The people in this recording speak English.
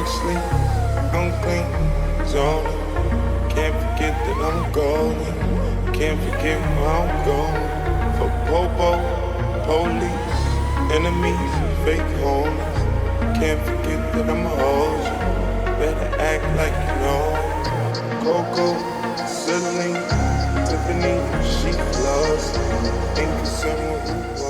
sleep, I'm clean, zone. Can't forget that I'm golden. Can't forget where I'm going. For popo, police, enemies, fake homies. Can't forget that I'm a hold you. Better act like you know. Coco, Celine, Tiffany, she loves. Ain't concerned with who